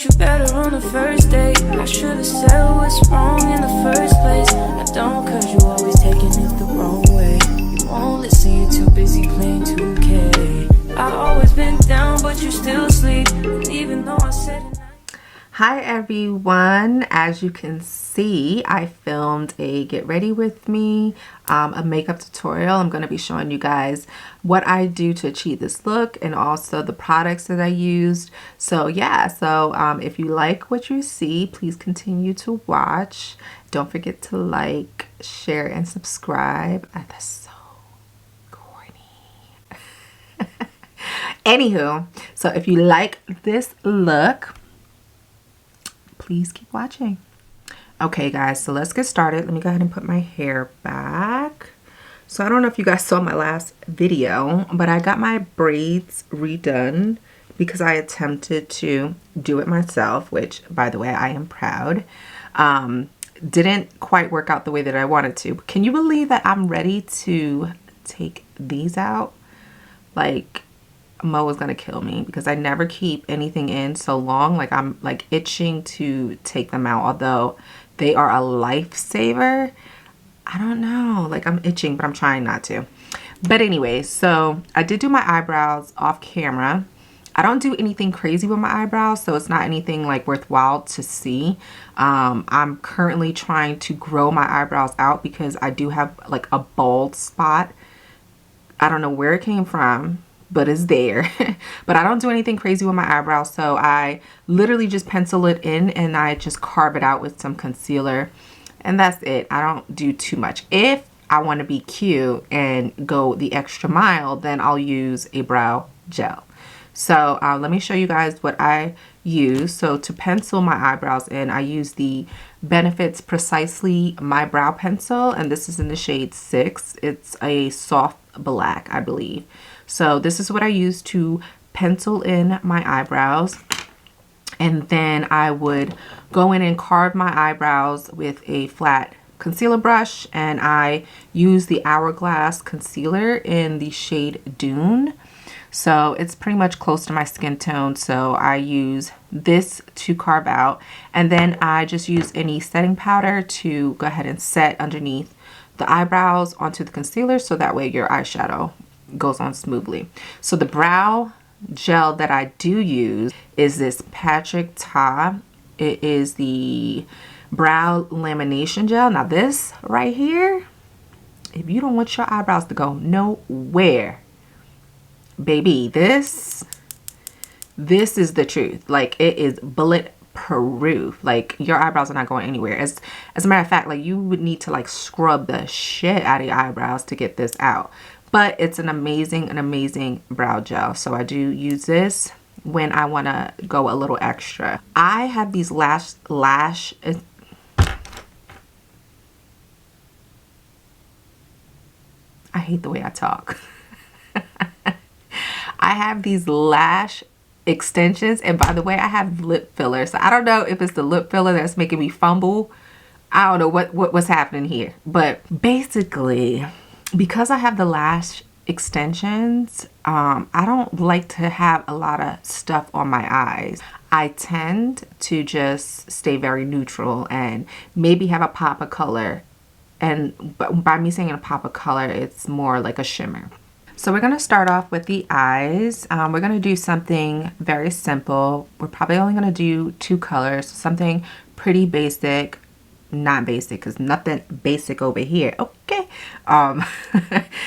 you better on the first date. I should have said what's wrong in the first place. I don't, cause you always taking it the wrong way. You won't listen, you're too busy playing 2K. I always been down, but you still sleep. And even though I said it. Hi everyone, as you can see, I filmed a get ready with me, a makeup tutorial. I'm going to be showing you guys what I do to achieve this look and also the products that I used. So yeah, if you like what you see, please continue to watch. Don't forget to like, share, and subscribe. That's so corny. Anywho, so if you like this look, please keep watching. Okay guys, so let's get started. Let me go ahead and put my hair back. So I don't know if you guys saw my last video, but I got my braids redone because I attempted to do it myself, which by the way, I am proud. Didn't quite work out the way that I wanted to. But can you believe that I'm ready to take these out? Like, Mo is gonna kill me because I never keep anything in so long. Like, I'm like itching to take them out, although they are a lifesaver. I don't know, like I'm itching, but I'm trying not to. But anyway, so I did do my eyebrows off camera. I don't do anything crazy with my eyebrows, so it's not anything like worthwhile to see. I'm currently trying to grow my eyebrows out because I do have like a bald spot. I don't know where it came from, but it's there. But I don't do anything crazy with my eyebrows, so I literally just pencil it in and I just carve it out with some concealer, and that's it. I don't do too much. If I want to be cute and go the extra mile, then I'll use a brow gel. So let me show you guys what I use. So to pencil my eyebrows in, I use the Benefits Precisely My Brow Pencil, and this is in the shade 6. It's a soft black, I believe. So this is what I use to pencil in my eyebrows. And then I would go in and carve my eyebrows with a flat concealer brush. And I use the Hourglass concealer in the shade Dune. So it's pretty much close to my skin tone. So I use this to carve out. And then I just use any setting powder to go ahead and set underneath the eyebrows onto the concealer. So that way your eyeshadow goes on smoothly. So the brow gel that I do use is this Patrick Ta. It is the brow lamination gel. Now this right here, if you don't want your eyebrows to go nowhere, baby, this is the truth. Like, it is bulletproof. Like, your eyebrows are not going anywhere. As a matter of fact, like, you would need to like scrub the shit out of your eyebrows to get this out. But it's an amazing brow gel. So I do use this when I want to go a little extra. I have these lash I hate the way I talk. I have these lash extensions, and by the way, I have lip filler. So I don't know if it's the lip filler that's making me fumble. I don't know what's happening here. But basically, because I have the lash extensions, I don't like to have a lot of stuff on my eyes. I tend to just stay very neutral and maybe have a pop of color. And by me saying a pop of color, it's more like a shimmer. So we're going to start off with the eyes. We're going to do something very simple. We're probably only going to do 2 colors, something pretty basic. Not basic, because nothing basic over here. Okay.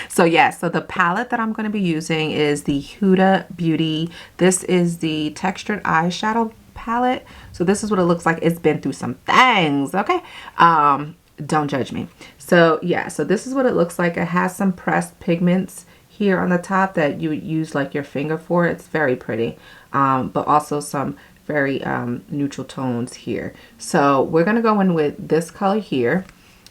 So yeah, so the palette that I'm going to be using is the Huda Beauty. This is the textured eyeshadow palette. So this is what it looks like. It's been through some things. Okay. Don't judge me. So yeah, so this is what it looks like. It has some pressed pigments here on the top that you would use like your finger for. It's very pretty. But also some very neutral tones here. So we're going to go in with this color here,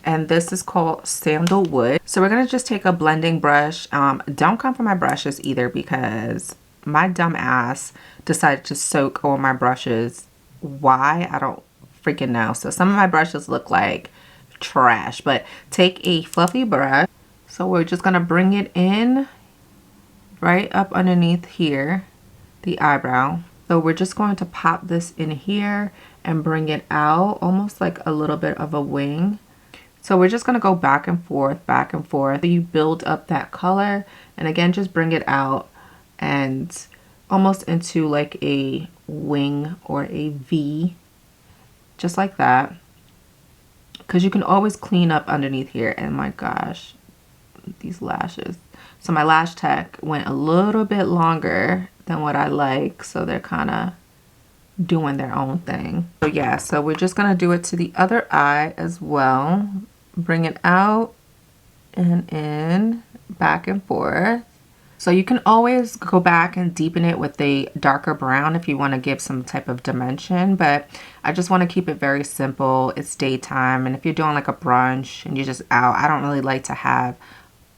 and this is called Sandalwood. So we're going to just take a blending brush. Don't come for my brushes either, because my dumb ass decided to soak all my brushes. Why? I don't freaking know. So some of my brushes look like trash, but take a fluffy brush. So we're just going to bring it in right up underneath here, the eyebrow. So we're just going to pop this in here and bring it out almost like a little bit of a wing. So we're just going to go back and forth, back and forth. You build up that color and again, just bring it out and almost into like a wing or a V, just like that. Because you can always clean up underneath here. And my gosh, these lashes. So my lash tech went a little bit longer than what I like. So they're kind of doing their own thing. So yeah, so we're just going to do it to the other eye as well. Bring it out and in, back and forth. So you can always go back and deepen it with a darker brown if you want to give some type of dimension, but I just want to keep it very simple. It's daytime, and if you're doing like a brunch and you're just out, I don't really like to have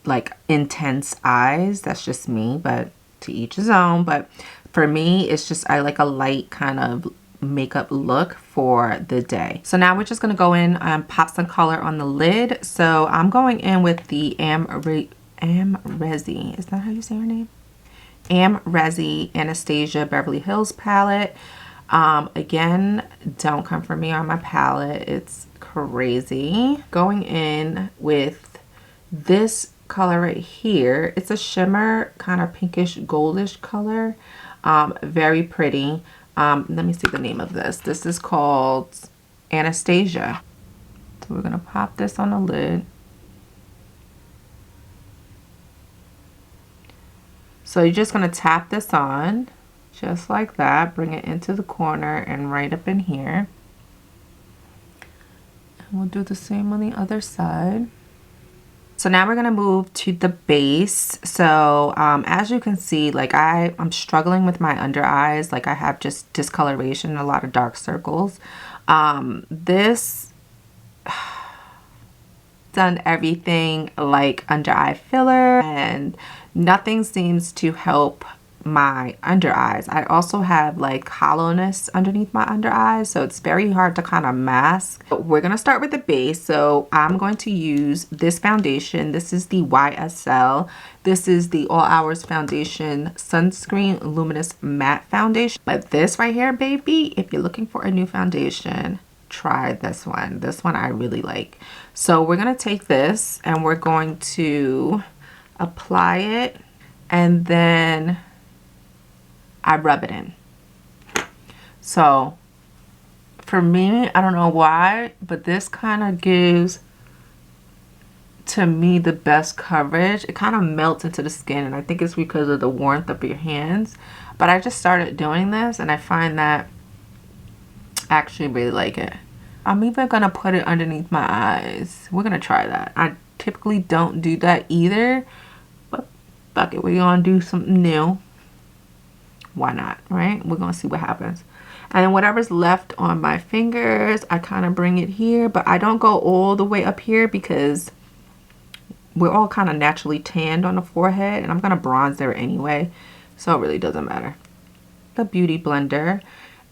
like intense eyes. That's just me, but to each his own. But for me, it's just I like a light kind of makeup look for the day. So now we're just going to go in and pop some color on the lid. So I'm going in with the Amrezy, is that how you say her name? Amrezy Anastasia Beverly Hills palette. Again, don't come for me on my palette. It's crazy. Going in with this color right here. It's a shimmer, kind of pinkish goldish color. Very pretty. Let me see the name of this. This is called Anastasia. So we're gonna pop this on the lid. So you're just gonna tap this on, just like that. Bring it into the corner and right up in here. And we'll do the same on the other side. So now we're gonna move to the base. So as you can see, like I'm struggling with my under eyes. Like I have just discoloration, a lot of dark circles. This done everything like under eye filler and nothing seems to help my under eyes. I also have like hollowness underneath my under eyes, so it's very hard to kind of mask. But we're gonna start with the base. So I'm going to use this foundation. This is the YSL. This is the All Hours Foundation Sunscreen Luminous Matte Foundation. But this right here, baby, if you're looking for a new foundation, try this one. This one I really like. So we're gonna take this and we're going to apply it, and then I rub it in. So for me, I don't know why, but this kind of gives to me the best coverage. It kind of melts into the skin, and I think it's because of the warmth of your hands. But I just started doing this and I find that I actually really like it. I'm even gonna put it underneath my eyes. We're gonna try that. I typically don't do that either, but fuck it, we're gonna do something new. Why not, right? We're gonna see what happens. And then whatever's left on my fingers, I kind of bring it here, but I don't go all the way up here because we're all kind of naturally tanned on the forehead, and I'm gonna bronze there anyway, so it really doesn't matter. The beauty blender,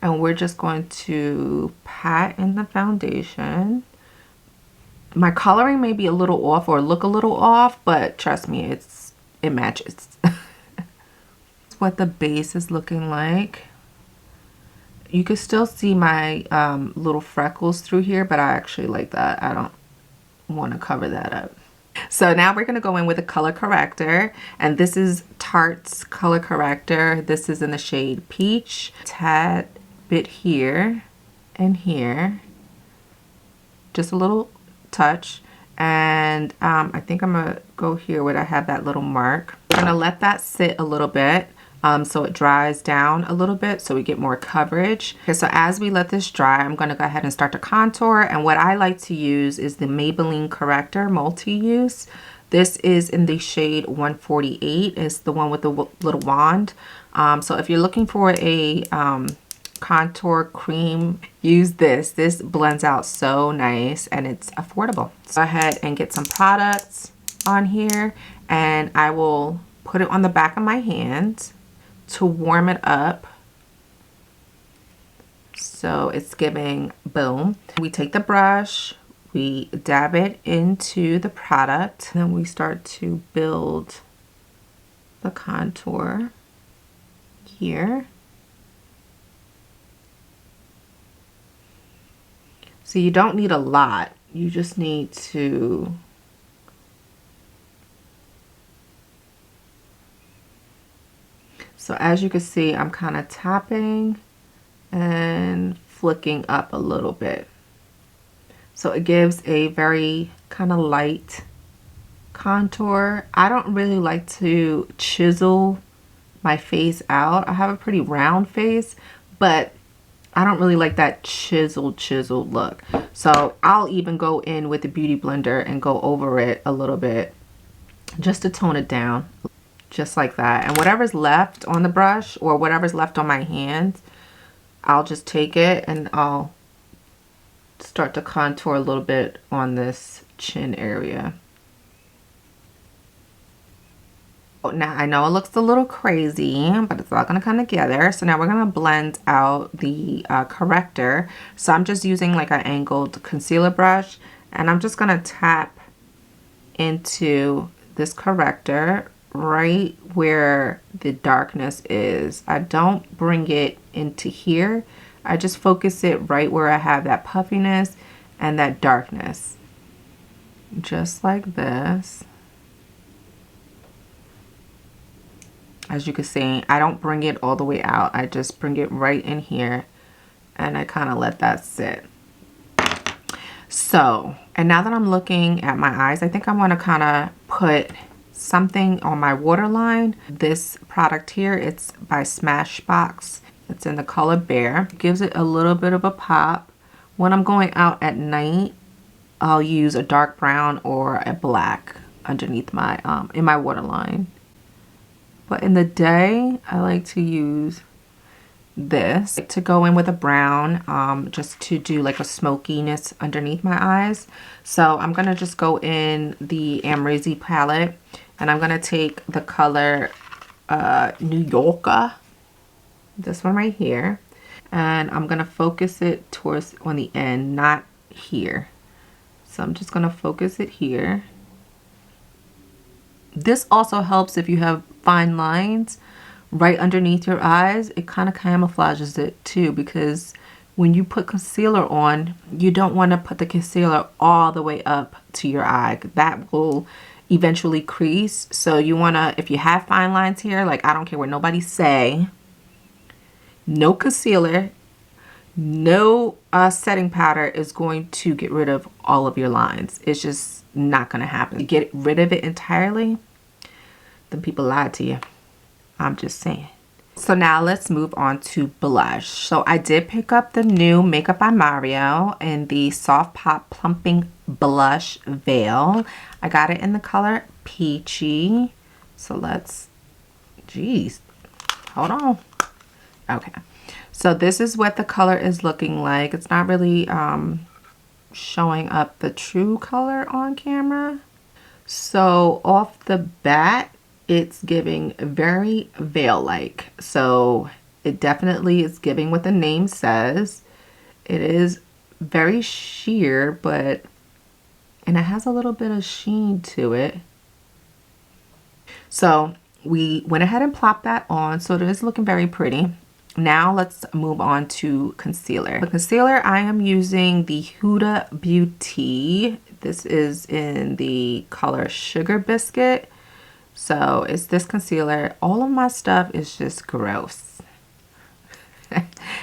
and we're just going to pat in the foundation. My coloring may be a little off or look a little off, but trust me, it matches. What the base is looking like. You can still see my little freckles through here, but I actually like that. I don't want to cover that up. So now we're going to go in with a color corrector, and this is Tarte's color corrector. This is in the shade Peach. Tad bit here and here, just a little touch. And I think I'm gonna go here where I have that little mark. I'm gonna let that sit a little bit so it dries down a little bit so we get more coverage. Okay, so as we let this dry, I'm gonna go ahead and start to contour. And what I like to use is the Maybelline Corrector Multi-Use. This is in the shade 148. It's the one with the little wand. So if you're looking for a contour cream, use this. This blends out so nice and it's affordable. So go ahead and get some products on here, and I will put it on the back of my hand to warm it up so it's giving boom. We take the brush, we dab it into the product, and then we start to build the contour here. So you don't need a lot. You just need to so as you can see, I'm kind of tapping and flicking up a little bit. So it gives a very kind of light contour. I don't really like to chisel my face out. I have a pretty round face, but I don't really like that chisel look. So I'll even go in with the Beauty Blender and go over it a little bit just to tone it down, just like that. And whatever's left on the brush or whatever's left on my hands, I'll just take it and I'll start to contour a little bit on this chin area. Now I know it looks a little crazy, but it's all gonna come together. So now we're gonna blend out the corrector. So I'm just using like an angled concealer brush, and I'm just gonna tap into this corrector right where the darkness is. I don't bring it into here. I just focus it right where I have that puffiness and that darkness. Just like this. As you can see, I don't bring it all the way out. I just bring it right in here and I kind of let that sit. So, and now that I'm looking at my eyes, I think I want to kind of put something on my waterline. This product here, it's by Smashbox. It's in the color Bear. It gives it a little bit of a pop. When I'm going out at night, I'll use a dark brown or a black underneath my, in my waterline. But in the day, I like to use this to go in with a brown, just to do like a smokiness underneath my eyes. So I'm going to just go in the Amrezy palette, and I'm going to take the color New Yorker, this one right here, and I'm going to focus it towards on the end, not here. So I'm just going to focus it here. This also helps if you have fine lines right underneath your eyes. It kind of camouflages it too, because when you put concealer on, you don't want to put the concealer all the way up to your eye. That will eventually crease. So you want to, if you have fine lines here, like I don't care what nobody say, no concealer, no setting powder is going to get rid of all of your lines. It's just not going to happen. To get rid of it entirely, then people lied to you. I'm just saying. So now let's move on to blush. So I did pick up the new Makeup by Mario in the Soft Pop Plumping Blush Veil. I got it in the color Peachy. So let's, geez, hold on. Okay. So this is what the color is looking like. It's not really showing up the true color on camera. So off the bat, it's giving very veil-like. So it definitely is giving what the name says. It is very sheer, but, and it has a little bit of sheen to it. So we went ahead and plopped that on. So it is looking very pretty. Now let's move on to concealer. The concealer, I am using the Huda Beauty. This is in the color Sugar Biscuit. So it's this concealer. All of my stuff is just gross.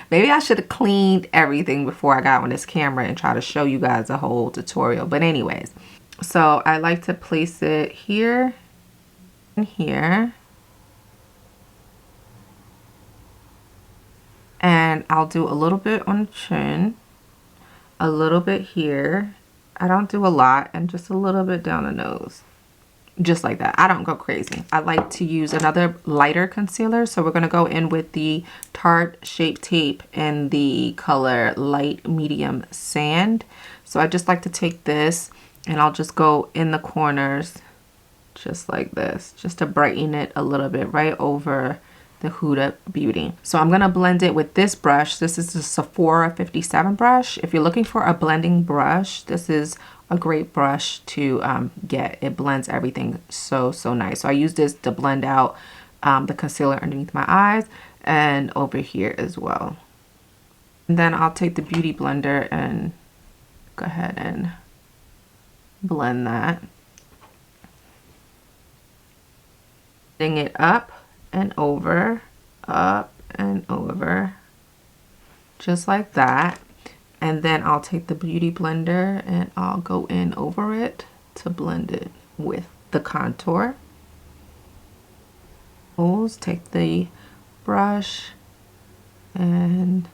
Maybe I should have cleaned everything before I got on this camera and try to show you guys a whole tutorial. But anyways, so I like to place it here and here. And I'll do a little bit on the chin, a little bit here. I don't do a lot, and just a little bit down the nose. Just like that. I don't go crazy. I like to use another lighter concealer. So we're going to go in with the Tarte Shape Tape in the color Light Medium Sand. So I just like to take this and I'll just go in the corners just like this, just to brighten it a little bit right over the Huda Beauty. So I'm going to blend it with this brush. This is the Sephora 57 brush. If you're looking for a blending brush, this is a great brush to get. It blends everything so nice. So I use this to blend out the concealer underneath my eyes and over here as well. And then I'll take the Beauty Blender and go ahead and blend that. Bring it up and over, just like that. And then I'll take the Beauty Blender and I'll go in over it to blend it with the contour. Take the brush and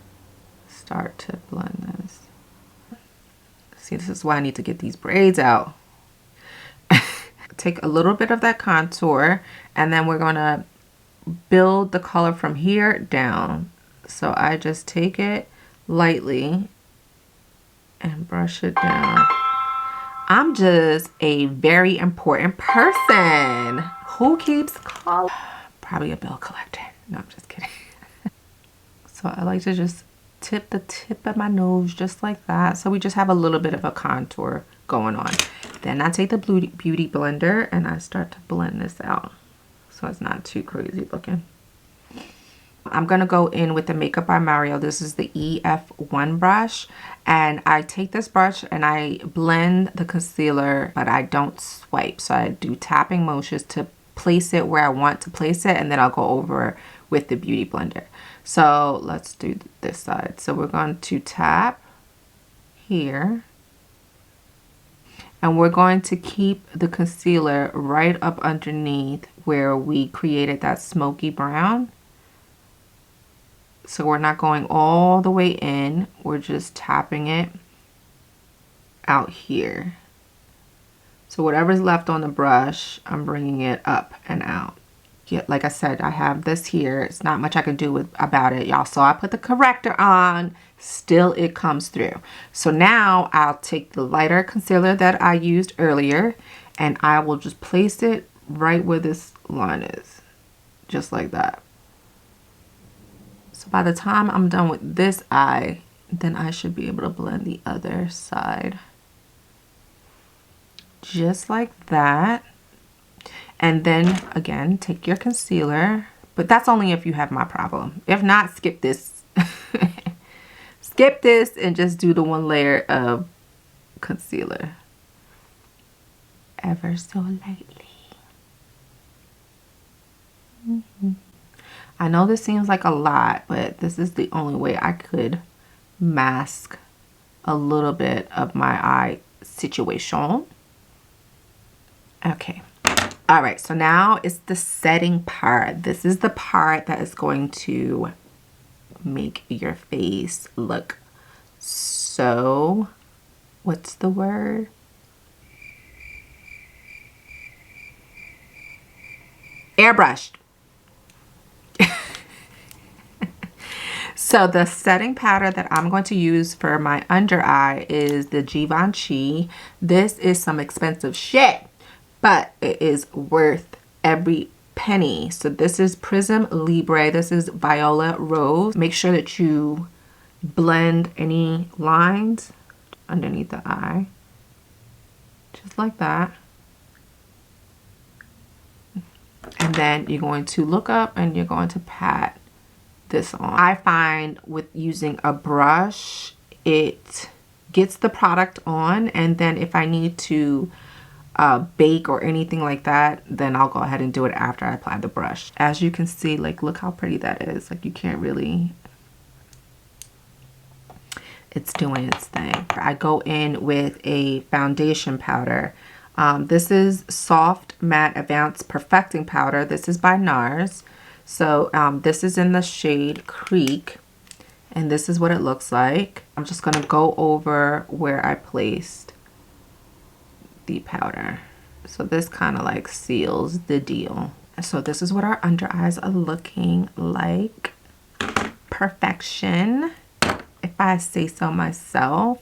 start to blend this. See, this is why I need to get these braids out. Take a little bit of that contour and then we're gonna build the color from here down. So I just take it lightly and brush it down. I'm just a very important person who keeps color. Probably a bill collector. No, I'm just kidding. So I like to just tip the tip of my nose just like that. So we just have a little bit of a contour going on. Then I take the Beauty Blender and I start to blend this out so it's not too crazy looking. I'm going to go in with the Makeup by Mario. This is the EF1 brush. And I take this brush and I blend the concealer, but I don't swipe. So I do tapping motions to place it where I want to place it. And then I'll go over with the Beauty Blender. So let's do this side. So we're going to tap here. And we're going to keep the concealer right up underneath where we created that smoky brown. So we're not going all the way in. We're just tapping it out here. So whatever's left on the brush, I'm bringing it up and out. Yeah, like I said, I have this here. It's not much I can do about it, y'all. So I put the corrector on. Still, it comes through. So now I'll take the lighter concealer that I used earlier and I will just place it right where this line is. Just like that. So by the time I'm done with this eye, then I should be able to blend the other side. Just like that. And then again, take your concealer, but that's only if you have my problem. If not, skip this. Skip this and just do the one layer of concealer. Ever so lightly. I know this seems like a lot, but this is the only way I could mask a little bit of my eye situation. Okay. All right, so now it's the setting part. This is the part that is going to make your face look so, what's the word? Airbrushed. So the setting powder that I'm going to use for my under eye is the Givenchy. This is some expensive shit, but it is worth every penny. So this is Prism Libre. This is Voile Rose. Make sure that you blend any lines underneath the eye. Just like that. And then you're going to look up and you're going to pat this on. I find with using a brush, it gets the product on, and then if I need to bake or anything like that, then I'll go ahead and do it after I apply the brush. As you can see, like, look how pretty that is. Like, you can't really, it's doing its thing. I go in with a foundation powder. This is Soft Matte Advanced Perfecting Powder. This is by Nars. So this is in the shade Creek, and this is what it looks like. I'm just gonna go over where I placed the powder. So this kind of like seals the deal. So this is what our under eyes are looking like. Perfection, if I say so myself.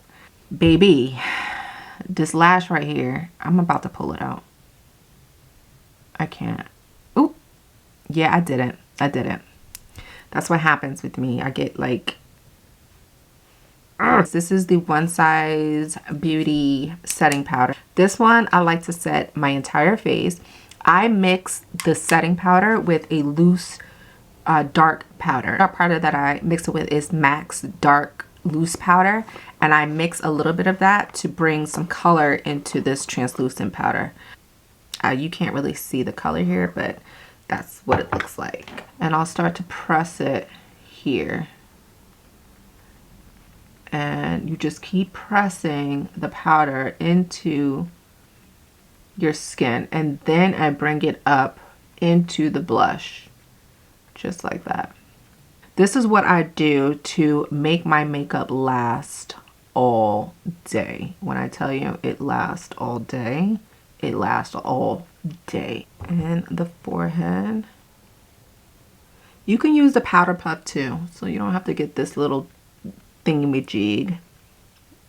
Baby, this lash right here, I'm about to pull it out. I can't. Oop. Yeah, I didn't. That's what happens with me. I get like, this is the One Size Beauty setting powder. This one I like to set my entire face. I mix the setting powder with a loose dark powder. The powder that I mix it with is MAC's dark loose powder, And I mix a little bit of that to bring some color into this translucent powder. You can't really see the color here, but that's what it looks like. And I'll start to press it here. And you just keep pressing the powder into your skin. And then I bring it up into the blush. Just like that. This is what I do to make my makeup last all day. When I tell you it lasts all day, it lasts all day. And the forehead. You can use the powder puff too, so you don't have to get this little thingamajig.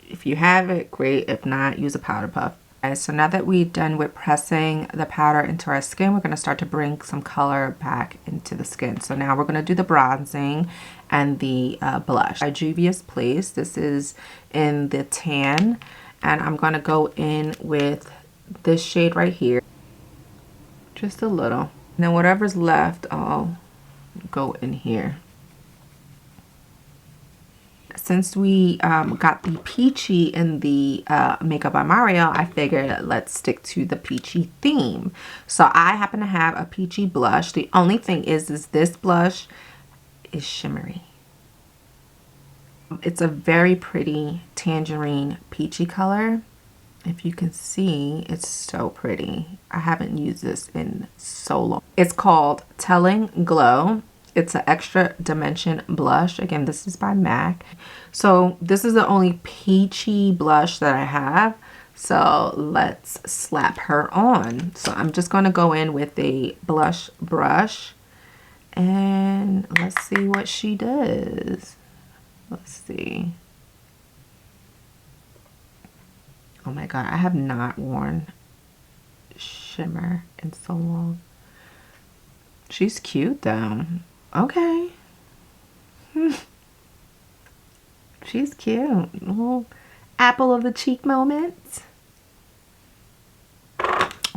If you have it, great. If not, use a powder puff. Okay, so now that we're done with pressing the powder into our skin, we're going to start to bring some color back into the skin. So now we're going to do the bronzing and the blush. By Juvias Place. This is in the tan. And I'm going to go in with this shade right here. Just a little. And then whatever's left, I'll go in here. Since we got the Peachy in the Makeup by Mario, I figured let's stick to the Peachy theme. So I happen to have a Peachy blush. The only thing is this blush is shimmery. It's a very pretty tangerine peachy color. If you can see, it's so pretty. I haven't used this in so long. It's called Telling Glow. It's an extra dimension blush. Again, this is by MAC. So this is the only peachy blush that I have. So let's slap her on. So I'm just going to go in with a blush brush. And let's see what she does. Let's see. Oh my god, I have not worn shimmer in so long. She's cute though. Okay. She's cute. Little apple of the cheek moment.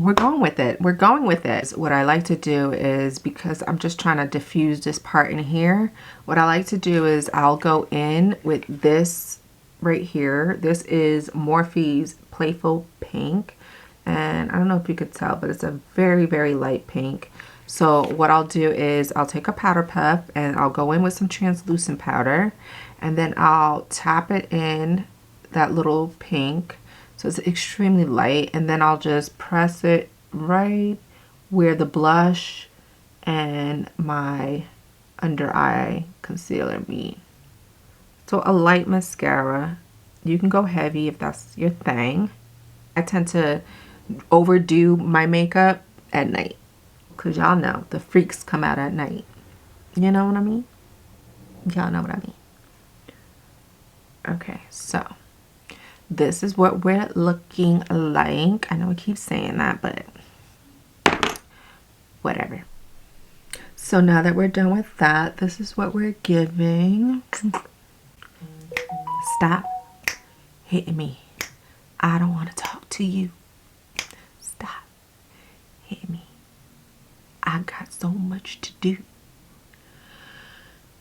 We're going with it. We're going with it. What I like to do is, because I'm just trying to diffuse this part in here, what I like to do is I'll go in with this right here. This is Morphe's Playful Pink. And I don't know if you could tell, but it's a very, very light pink. So what I'll do is I'll take a powder puff and I'll go in with some translucent powder. And then I'll tap it in that little pink. So it's extremely light. And then I'll just press it right where the blush and my under eye concealer meet. So a light mascara. You can go heavy if that's your thing. I tend to overdo my makeup at night. Because y'all know the freaks come out at night. You know what I mean? Y'all know what I mean. Okay, so this is what we're looking like. I know I keep saying that, but whatever. So now that we're done with that, this is what we're giving. Stop hitting me. I don't want to talk to you. Stop hitting me. I got so much to do.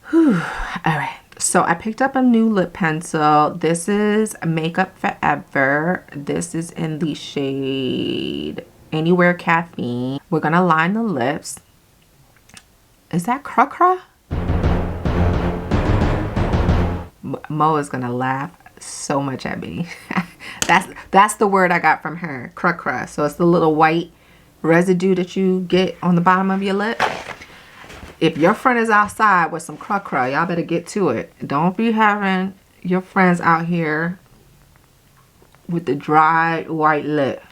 Whew. All right. So I picked up a new lip pencil. This is Makeup Forever. This is in the shade Anywhere Caffeine. We're going to line the lips. Is that Crocra? Mo is going to laugh so much at me. That's the word I got from her. Crocra. So it's the little white residue that you get on the bottom of your lip. If your friend is outside with some crocra, y'all better get to it. Don't be having your friends out here with the dry white lip.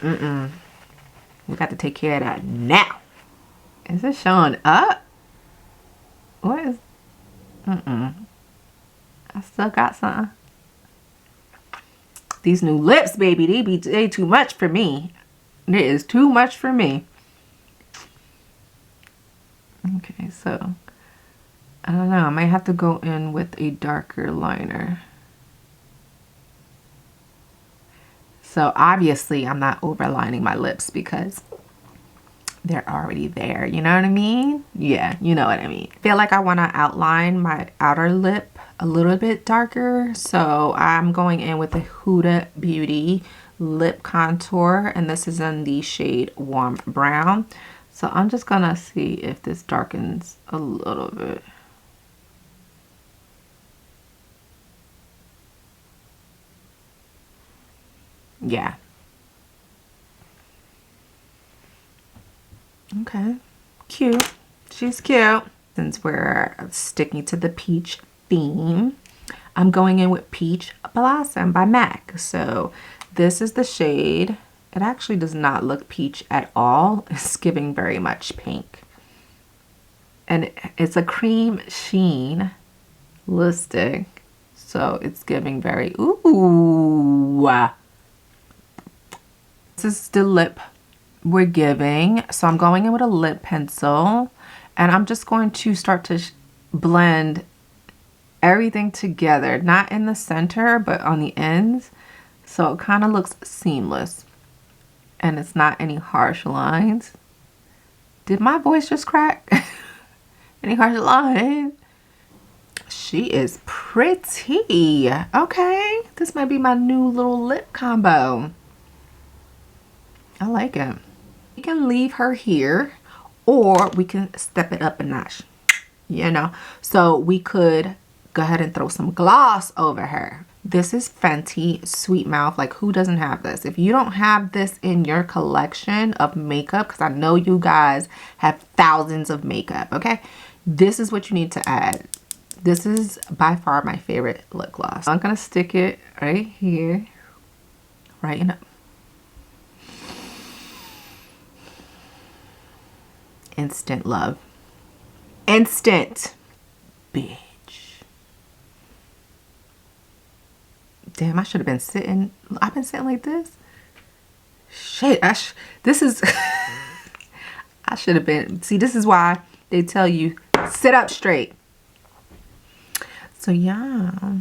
We got to take care of that now. Is it showing up? What is... I still got something. These new lips, baby, they too much for me. It is too much for me. Okay, so I don't know. I might have to go in with a darker liner. So obviously I'm not overlining my lips because they're already there. You know what I mean? Yeah, you know what I mean. I feel like I want to outline my outer lip a little bit darker. So I'm going in with the Huda Beauty Lip Contour. And this is in the shade Warm Brown. So I'm just going to see if this darkens a little bit. Yeah. Okay. Cute. She's cute. Since we're sticking to the peach theme, I'm going in with Peach Blossom by MAC. So this is the shade. It actually does not look peach at all. It's giving very much pink. And it's a cream sheen lipstick. So it's giving very, ooh. This is the lip we're giving. So I'm going in with a lip pencil. And I'm just going to start to blend everything together. Not in the center, but on the ends. So it kind of looks seamless. And it's not any harsh lines. Did my voice just crack? Any harsh lines? She is pretty. Okay. This might be my new little lip combo. I like it. You can leave her here, or we can step it up a notch. You know? So we could go ahead and throw some gloss over her. This is Fenty Sweet Mouth. Like, who doesn't have this? If you don't have this in your collection of makeup, because I know you guys have thousands of makeup, okay? This is what you need to add. This is by far my favorite lip gloss. I'm going to stick it right here. Right in up. Instant love. Instant. Bitch. Damn, I should have been sitting. I've been sitting like this. Shit, this is... I should have been... See, this is why they tell you, sit up straight. So, yeah.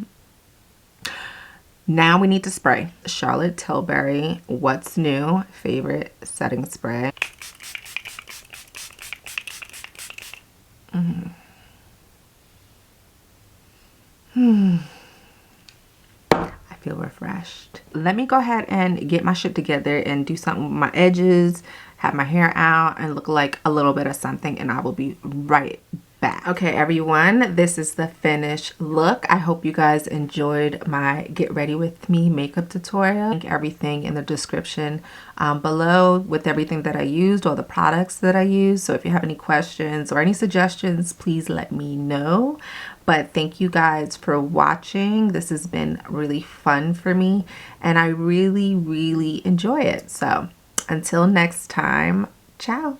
Now we need to spray. Charlotte Tilbury What's New favorite setting spray. I feel refreshed. Let me go ahead and get my shit together and do something with my edges, have my hair out, and look like a little bit of something, and I will be right back. Okay, everyone, this is the finished look. I hope you guys enjoyed my get ready with me makeup tutorial. Link everything in the description below with everything that I used, all the products that I used. So if you have any questions or any suggestions, please let me know. But thank you guys for watching. This has been really fun for me, and I really enjoy it. So until next time, ciao.